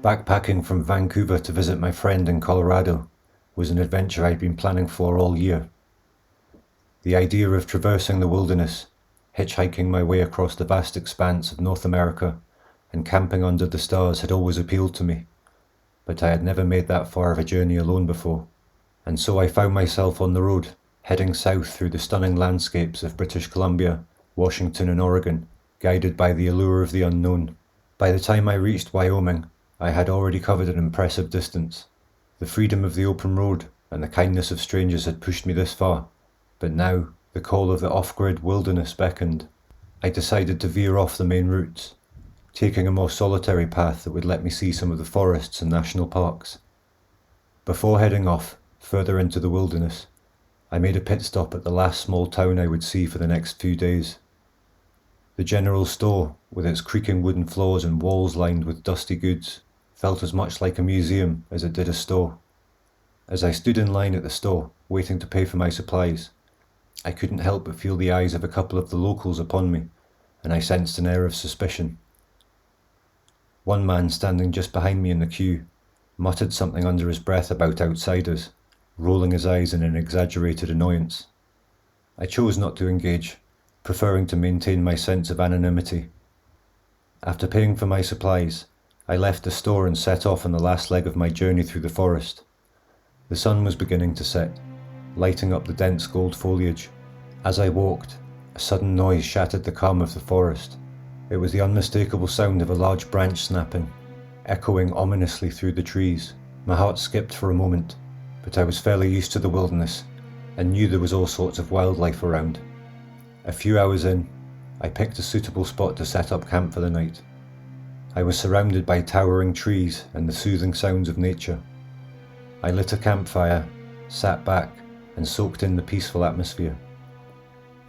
Backpacking from Vancouver to visit my friend in Colorado was an adventure I'd been planning for all year. The idea of traversing the wilderness, hitchhiking my way across the vast expanse of North America, and camping under the stars had always appealed to me, but I had never made that far of a journey alone before, and so I found myself on the road, heading south through the stunning landscapes of British Columbia, Washington and Oregon, guided by the allure of the unknown. By the time I reached Wyoming, I had already covered an impressive distance. The freedom of the open road and the kindness of strangers had pushed me this far, but now the call of the off-grid wilderness beckoned. I decided to veer off the main routes, taking a more solitary path that would let me see some of the forests and national parks. Before heading off further into the wilderness, I made a pit stop at the last small town I would see for the next few days. The general store, with its creaking wooden floors and walls lined with dusty goods, felt as much like a museum as it did a store. As I stood in line at the store, waiting to pay for my supplies, I couldn't help but feel the eyes of a couple of the locals upon me, and I sensed an air of suspicion. One man standing just behind me in the queue muttered something under his breath about outsiders, rolling his eyes in an exaggerated annoyance. I chose not to engage, preferring to maintain my sense of anonymity. After paying for my supplies, I left the store and set off on the last leg of my journey through the forest. The sun was beginning to set, lighting up the dense gold foliage. As I walked, a sudden noise shattered the calm of the forest. It was the unmistakable sound of a large branch snapping, echoing ominously through the trees. My heart skipped for a moment, but I was fairly used to the wilderness and knew there was all sorts of wildlife around. A few hours in, I picked a suitable spot to set up camp for the night. I was surrounded by towering trees and the soothing sounds of nature. I lit a campfire, sat back, and soaked in the peaceful atmosphere.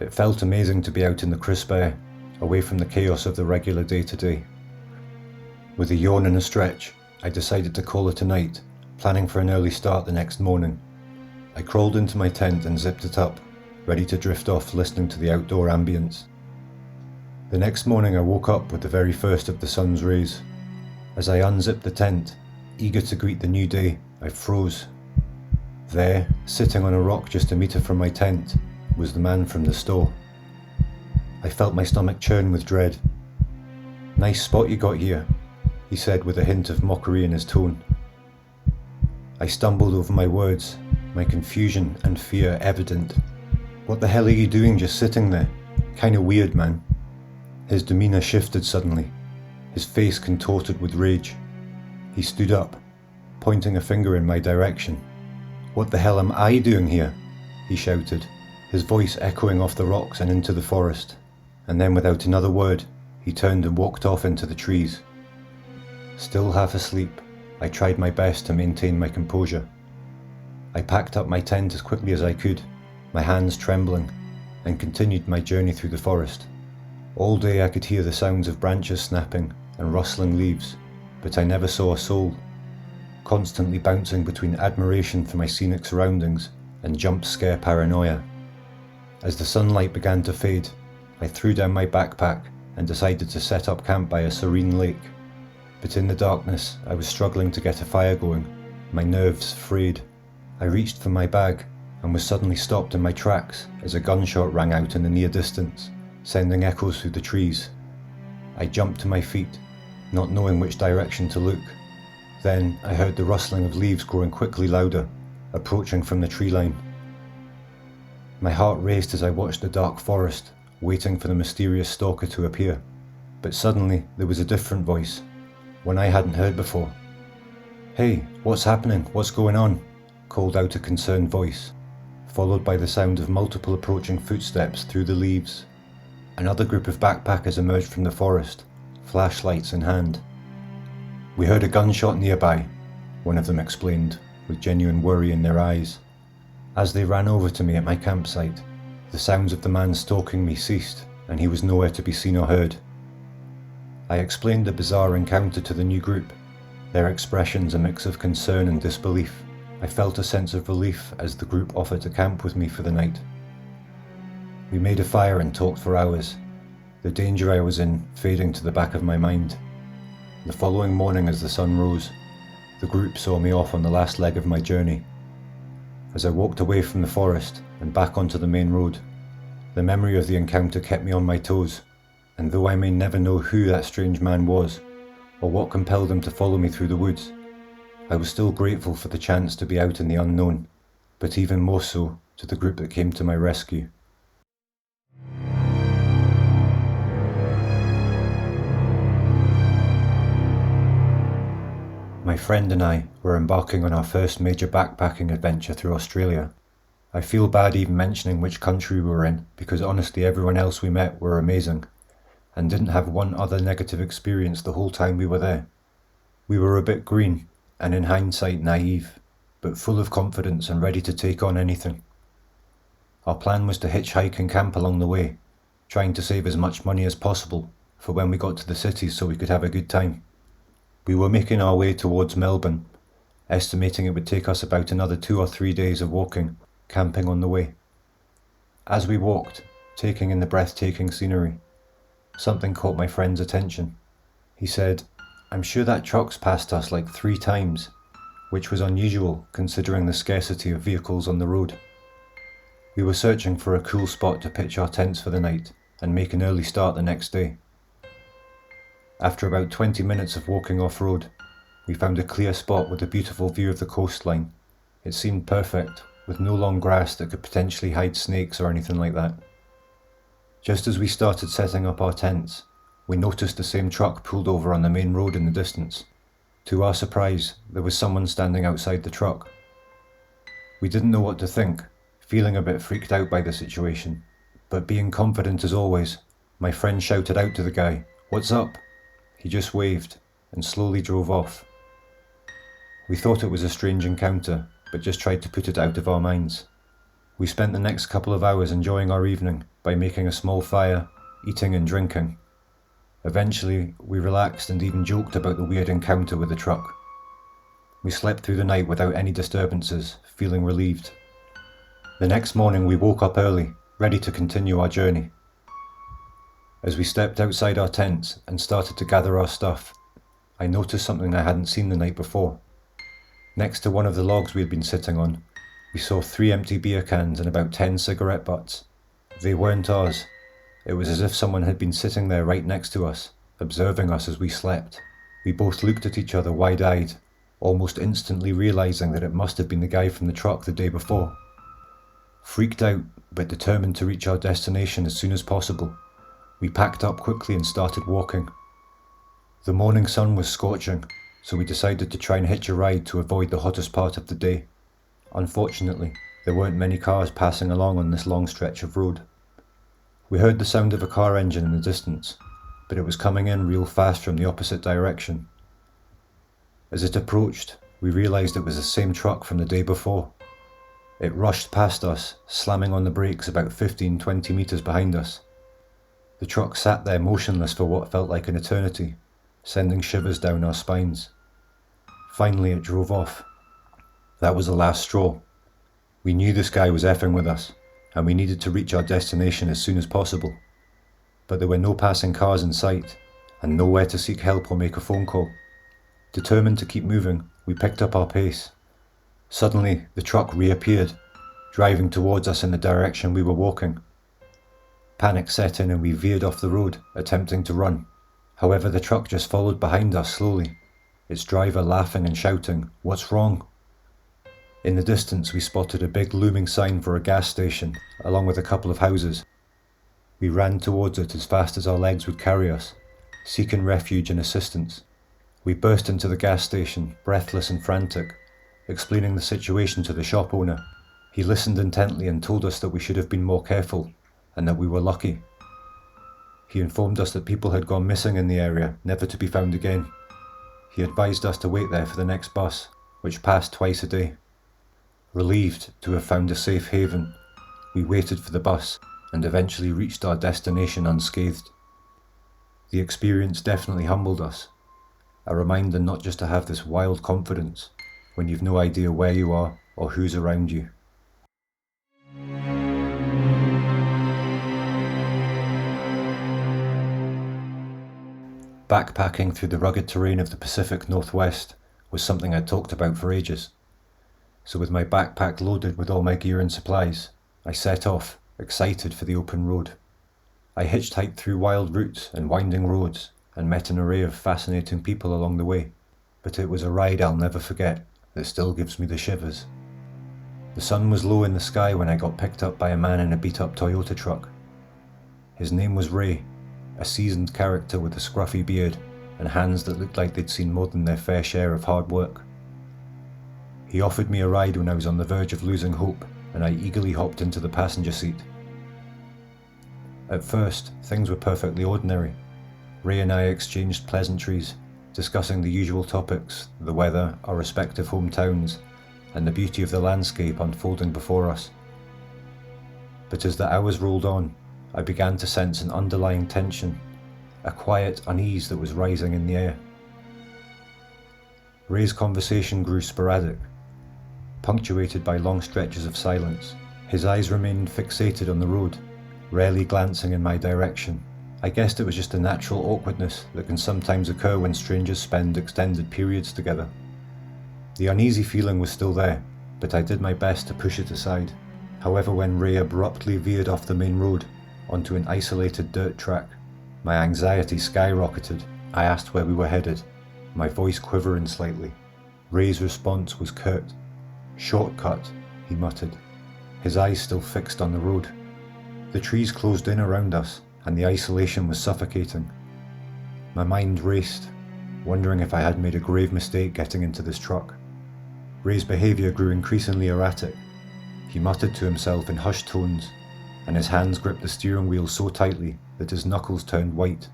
It felt amazing to be out in the crisp air, away from the chaos of the regular day-to-day. With a yawn and a stretch, I decided to call it a night, planning for an early start the next morning. I crawled into my tent and zipped it up, ready to drift off listening to the outdoor ambience. The next morning I woke up with the very first of the sun's rays. As I unzipped the tent, eager to greet the new day, I froze. There, sitting on a rock just a metre from my tent, was the man from the store. I felt my stomach churn with dread. "Nice spot you got here," he said with a hint of mockery in his tone. I stumbled over my words, my confusion and fear evident. "What the hell are you doing just sitting there? Kinda weird, man." His demeanour shifted suddenly, his face contorted with rage. He stood up, pointing a finger in my direction. "What the hell am I doing here?" he shouted, his voice echoing off the rocks and into the forest. And then without another word, he turned and walked off into the trees. Still half asleep, I tried my best to maintain my composure. I packed up my tent as quickly as I could, my hands trembling, and continued my journey through the forest. All day I could hear the sounds of branches snapping and rustling leaves, but I never saw a soul, constantly bouncing between admiration for my scenic surroundings and jump scare paranoia. As the sunlight began to fade, I threw down my backpack and decided to set up camp by a serene lake. But in the darkness, I was struggling to get a fire going, my nerves frayed. I reached for my bag and was suddenly stopped in my tracks as a gunshot rang out in the near distance, sending echoes through the trees. I jumped to my feet, not knowing which direction to look. Then I heard the rustling of leaves growing quickly louder, approaching from the tree line. My heart raced as I watched the dark forest, waiting for the mysterious stalker to appear. But suddenly there was a different voice, one I hadn't heard before. "Hey, what's happening? What's going on?" called out a concerned voice, followed by the sound of multiple approaching footsteps through the leaves. Another group of backpackers emerged from the forest, flashlights in hand. "We heard a gunshot nearby," one of them explained, with genuine worry in their eyes. As they ran over to me at my campsite, the sounds of the man stalking me ceased, and he was nowhere to be seen or heard. I explained the bizarre encounter to the new group, their expressions a mix of concern and disbelief. I felt a sense of relief as the group offered to camp with me for the night. We made a fire and talked for hours, the danger I was in fading to the back of my mind. The following morning as the sun rose, the group saw me off on the last leg of my journey. As I walked away from the forest and back onto the main road, the memory of the encounter kept me on my toes, and though I may never know who that strange man was, or what compelled him to follow me through the woods, I was still grateful for the chance to be out in the unknown, but even more so to the group that came to my rescue. My friend and I were embarking on our first major backpacking adventure through Australia. I feel bad even mentioning which country we were in, because honestly everyone else we met were amazing, and didn't have one other negative experience the whole time we were there. We were a bit green, and in hindsight naive, but full of confidence and ready to take on anything. Our plan was to hitchhike and camp along the way, trying to save as much money as possible for when we got to the cities so we could have a good time. We were making our way towards Melbourne, estimating it would take us about another 2 or 3 days of walking, camping on the way. As we walked, taking in the breathtaking scenery, something caught my friend's attention. He said, "I'm sure that truck's passed us like 3 times, which was unusual considering the scarcity of vehicles on the road." We were searching for a cool spot to pitch our tents for the night and make an early start the next day. After about 20 minutes of walking off-road, we found a clear spot with a beautiful view of the coastline. It seemed perfect, with no long grass that could potentially hide snakes or anything like that. Just as we started setting up our tents, we noticed the same truck pulled over on the main road in the distance. To our surprise, there was someone standing outside the truck. We didn't know what to think, feeling a bit freaked out by the situation, but being confident as always, my friend shouted out to the guy, "What's up?" He just waved and slowly drove off. We thought it was a strange encounter, but just tried to put it out of our minds. We spent the next couple of hours enjoying our evening by making a small fire, eating and drinking. Eventually, we relaxed and even joked about the weird encounter with the truck. We slept through the night without any disturbances, feeling relieved. The next morning we woke up early, ready to continue our journey. As we stepped outside our tents and started to gather our stuff, I noticed something I hadn't seen the night before. Next to one of the logs we had been sitting on, we saw 3 empty beer cans and about 10 cigarette butts. They weren't ours. It was as if someone had been sitting there right next to us, observing us as we slept. We both looked at each other wide-eyed, almost instantly realizing that it must have been the guy from the truck the day before. Freaked out, but determined to reach our destination as soon as possible, we packed up quickly and started walking. The morning sun was scorching, so we decided to try and hitch a ride to avoid the hottest part of the day. Unfortunately, there weren't many cars passing along on this long stretch of road. We heard the sound of a car engine in the distance, but it was coming in real fast from the opposite direction. As it approached, we realized it was the same truck from the day before. It rushed past us, slamming on the brakes about 15-20 meters behind us. The truck sat there motionless for what felt like an eternity, sending shivers down our spines. Finally it drove off. That was the last straw. We knew this guy was effing with us, and we needed to reach our destination as soon as possible. But there were no passing cars in sight, and nowhere to seek help or make a phone call. Determined to keep moving, we picked up our pace. Suddenly, the truck reappeared, driving towards us in the direction we were walking. Panic set in and we veered off the road, attempting to run. However, the truck just followed behind us slowly, its driver laughing and shouting, "What's wrong?" In the distance we spotted a big looming sign for a gas station, along with a couple of houses. We ran towards it as fast as our legs would carry us, seeking refuge and assistance. We burst into the gas station, breathless and frantic, explaining the situation to the shop owner. He listened intently and told us that we should have been more careful, and that we were lucky. He informed us that people had gone missing in the area, never to be found again. He advised us to wait there for the next bus, which passed twice a day. Relieved to have found a safe haven, we waited for the bus and eventually reached our destination unscathed. The experience definitely humbled us, a reminder not just to have this wild confidence when you've no idea where you are or who's around you. Backpacking through the rugged terrain of the Pacific Northwest was something I'd talked about for ages. So with my backpack loaded with all my gear and supplies, I set off, excited for the open road. I hitchhiked through wild routes and winding roads and met an array of fascinating people along the way, but it was a ride I'll never forget that still gives me the shivers. The sun was low in the sky when I got picked up by a man in a beat-up Toyota truck. His name was Ray, a seasoned character with a scruffy beard and hands that looked like they'd seen more than their fair share of hard work. He offered me a ride when I was on the verge of losing hope, and I eagerly hopped into the passenger seat. At first, things were perfectly ordinary. Ray and I exchanged pleasantries, discussing the usual topics, the weather, our respective hometowns, and the beauty of the landscape unfolding before us. But as the hours rolled on, I began to sense an underlying tension, a quiet unease that was rising in the air. Ray's conversation grew sporadic, punctuated by long stretches of silence. His eyes remained fixated on the road, rarely glancing in my direction. I guessed it was just a natural awkwardness that can sometimes occur when strangers spend extended periods together. The uneasy feeling was still there, but I did my best to push it aside. However, when Ray abruptly veered off the main road onto an isolated dirt track, my anxiety skyrocketed. I asked where we were headed, my voice quivering slightly. Ray's response was curt. "Shortcut," he muttered, his eyes still fixed on the road. The trees closed in around us, and the isolation was suffocating. My mind raced, wondering if I had made a grave mistake getting into this truck. Ray's behaviour grew increasingly erratic. He muttered to himself in hushed tones, and his hands gripped the steering wheel so tightly that his knuckles turned white.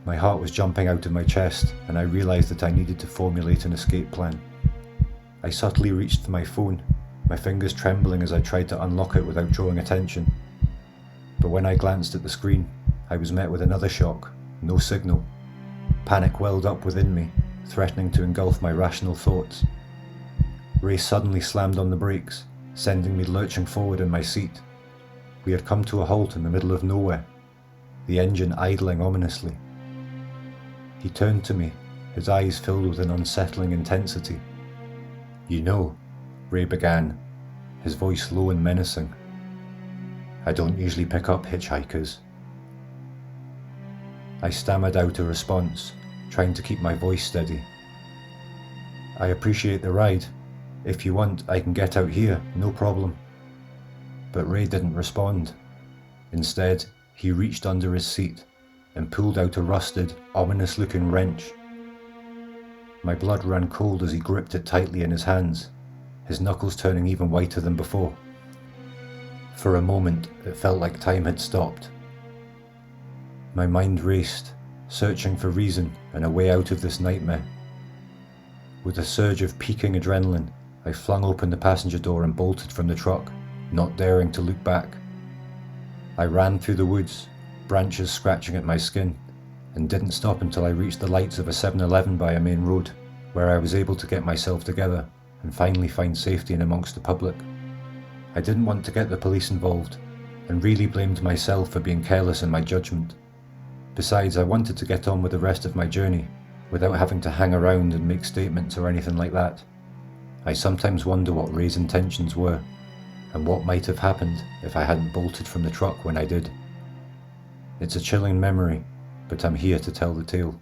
My heart was jumping out of my chest, and I realised that I needed to formulate an escape plan. I subtly reached for my phone, my fingers trembling as I tried to unlock it without drawing attention. But when I glanced at the screen, I was met with another shock. No signal. Panic welled up within me, threatening to engulf my rational thoughts. Ray suddenly slammed on the brakes, sending me lurching forward in my seat. We had come to a halt in the middle of nowhere, the engine idling ominously. He turned to me, his eyes filled with an unsettling intensity. "You know," Ray began, his voice low and menacing, "I don't usually pick up hitchhikers." I stammered out a response, trying to keep my voice steady. "I appreciate the ride. If you want, I can get out here, no problem." But Ray didn't respond. Instead, he reached under his seat and pulled out a rusted, ominous-looking wrench. My blood ran cold as he gripped it tightly in his hands, his knuckles turning even whiter than before. For a moment, it felt like time had stopped. My mind raced, searching for reason and a way out of this nightmare. With a surge of peaking adrenaline, I flung open the passenger door and bolted from the truck, not daring to look back. I ran through the woods, branches scratching at my skin, and didn't stop until I reached the lights of a 7-Eleven by a main road, where I was able to get myself together and finally find safety in amongst the public. I didn't want to get the police involved, and really blamed myself for being careless in my judgment. Besides, I wanted to get on with the rest of my journey, without having to hang around and make statements or anything like that. I sometimes wonder what Ray's intentions were, and what might have happened if I hadn't bolted from the truck when I did. It's a chilling memory, but I'm here to tell the tale.